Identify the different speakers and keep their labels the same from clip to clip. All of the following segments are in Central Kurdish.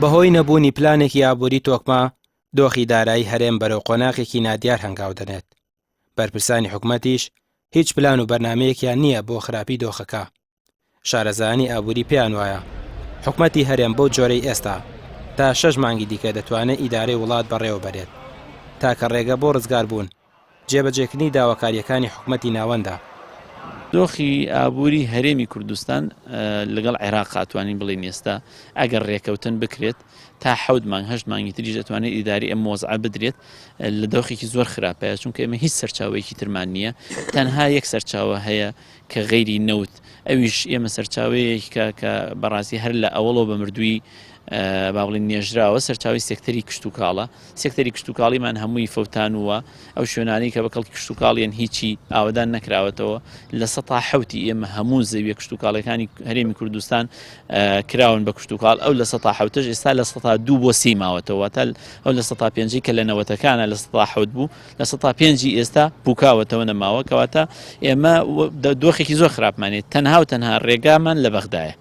Speaker 1: بەهۆی نەبوونی پلانێکی ئابووری تۆکما دۆخی دارایی هەرێم بەرەو قۆناغێکی نادیار هەنگاو دەنێت. بەرپرسانی حکوومەتیش هیچ پلان و بەرنامەیەکیان نییە بۆ خراپی دۆخەکە. شارەزایانی ئابووری پێیان وایە حکوومەتی هەرێم بەو جۆرەی ئێستا تا 6 مانگی دیکە دەتوانێت ئیدارەی وڵات بەڕێوە بەرێت تاکە ڕێگە بۆ ڕزگار بوون جێبەجێکردنی داواکاریەکانی حکوومەتی ناوەندە.
Speaker 2: دۆخی ئابووری هەرێمی کوردستان لەگەڵ عێراق هاتوانین بڵێن ئێستا ئەگەر ڕێکەوتن بکرێت تا 7 مانگ 8 مانگی تریش دەتوانێت ئیداری ئەم مۆزعە بدرێت لە دۆخێکی زۆر خراپەیە، چونکە ئێمە هیچ سەرچاوەیەکی ترمان نییە، تەنها یەک سەرچاوە هەیە کە غەیری نەوت، ئەویش ئێمە سەرچاوەیەکە کە بەڕاستی هەر لە ئەوڵەوە بە مردووی با بڵین نێژراوە سەرچاوی سێکتەری کشت و کاڵە. سێکتەری کشت و کاڵیمان هەمووی فەوتانووە، ئەو شوێنانەی کە بە کەڵکی کشت و کاڵیان هیچی ئاوادان نەکراوەتەوە لە سەتا حەوتی ئێمە هەموو زەویە کشت و کاڵەکانی هەرێمی کوردستان کراون بە کشت و کاڵ، ئەو لە سەتا حەوتەش ئێستا لە سەتا 2 بۆ 3 ماوەتەوە، تا ئەو لە سەتا 5 کە لە نەوەتەکانە لە سەتا حەوت بوو لە سەتا 5 ئێستا بووکاوەتەوە نەماوە، کەواتە ئێمە دۆخێکی زۆر خراپمانێت، تەنها و تەنها ڕێگامان لە بەغدایە.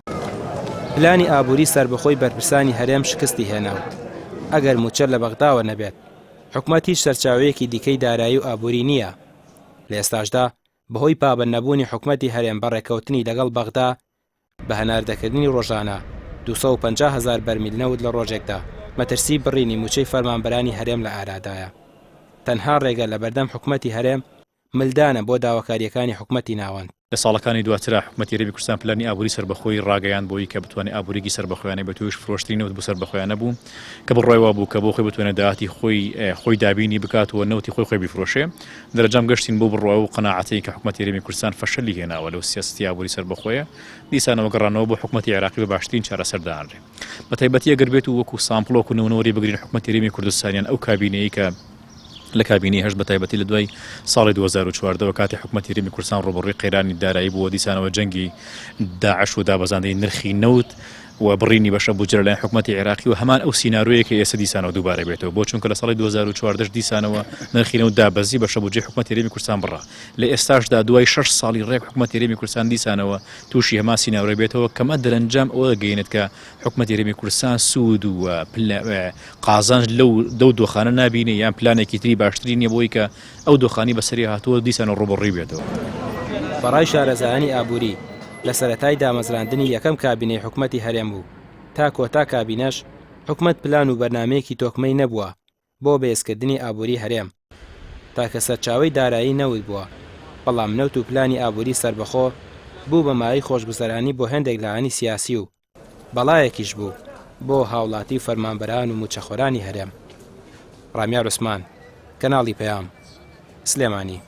Speaker 1: پلانی ئابووری سربەخۆی بەرپرسانی هەرێم شکستی هێناوت. ئەگەر موچەر لە بەغداوە نەبێت حکوومەت هیچ سەرچاوەیەکی دیکەی دارایی و ئابووری نییە. لە ئێستاشدا بەهۆی پابەند نەبوونی حکوومەتی هەرێم بە ڕێکەوتنی لەگەڵ بەغدا بە هەناردەکردنی ڕۆژانە 250,000 بەرمیل نەوت لە ڕۆژێکدا مەترسی بڕینی موچەی فەرمانبەرانی هەرێم لە ئارادایە. تەنها ڕێگە لە بەردەم حکوومەتی هەرێم ملدانە بۆ داواکاریەکانی حکوومەتی ناوەند.
Speaker 3: لە ساڵەکانی دواترا حکوومەتی هەرێمی کوردستان پلانی ئابووری سربەخۆی ڕاگەیان بۆی کە بتوانێت ئابووریگی سربەخۆیانە بە توێش فرۆشتنی نەوت بۆ سربەخۆیان نەبوو کە بڕۆیەوە بوو کە بۆ خۆی بتوانێت داهاتی خۆی دابینی بکاتەوە نەوتی خۆی بیفرۆشێ. دەرەنجام گەشتین بۆ بڕۆوە و قەناعەتی کە حکوومەتی هەرێمی کوردستان فەشەلی هێناوە لەو سیاسەتی ئابووری سربەخۆیە، دیسانەوە گەڕانەوە بۆ حکوومەتی عێراقی بە باشترین چارەسەردانڕێ. بە تایبەتی ئەگەر بێت و وەکو سامپڵۆک و نمونەوەری بگرین حکوومەتی هەرێمی کوردستانیان ئەو کابینەیە کە لە کابینی هەشت بە تایبەتی لە دوای ساڵی 2014 کاتی حکوومەتی هەرێمی کوردستان ڕۆبەڕووی قەیرانی دارایی بووە، دیسانەوە جەنگی داعش و دابەزاندنی نرخی نەوت و بڕینی بەشە بوجرە لەلایەن حکوومەتی عێراقی و هەمان ئەو سیناریۆیە کە ئێستا دیسانەوە دووبارە بێتەوە، بۆ چونکە لە ساڵی 2014 دیسانەوە نرخی نەوت دابەزی بەشە بوجێ حکوومەتی هەرێمی کوردستان بڕا. لە ئێستاشدا دوای 6 ساڵی ڕێک حکوومەتی هەرێمی کوردستان دیسانەوە تووشی هەمان سیناریۆ بێتەوە، کەمە دەرەنجام ئەوە دەگەیەنێت کە حکوومەتی هەرێمی کوردستان سوود و قازانج لەو دۆخانە نابینێ یان پلانێکی تری باشتری نییە بۆی کە ئەو دۆخانی بەسەری هاتووە دیسانەوە ڕۆبەڕووی بێتەوە.
Speaker 1: بەڕای شارەزایانی ئابووری لە سەرەتای دامەزراندنی یەکەم کابینەی حکوومەتی هەرێم بوو تا کۆتا کابینەش حکوومەت پلان و بەرنمەیەکی تۆکمەی نەبووە بۆ بەهێزکردنی ئابووری هەرێم تاکە سەرچاوەی دارایی نەوت بووە، بەڵام نەوت و پلانی ئابووری سربەخۆ بوو بە مای خۆشگوزەرانی بۆ هەندێک لایەنی سیاسی و بەڵایەکیش بوو بۆ هاوڵاتی فەرمانبەران و موچەخۆرانی هەرێم. ڕامیار عوسمان، کەناڵی پەیام، سلێمانی.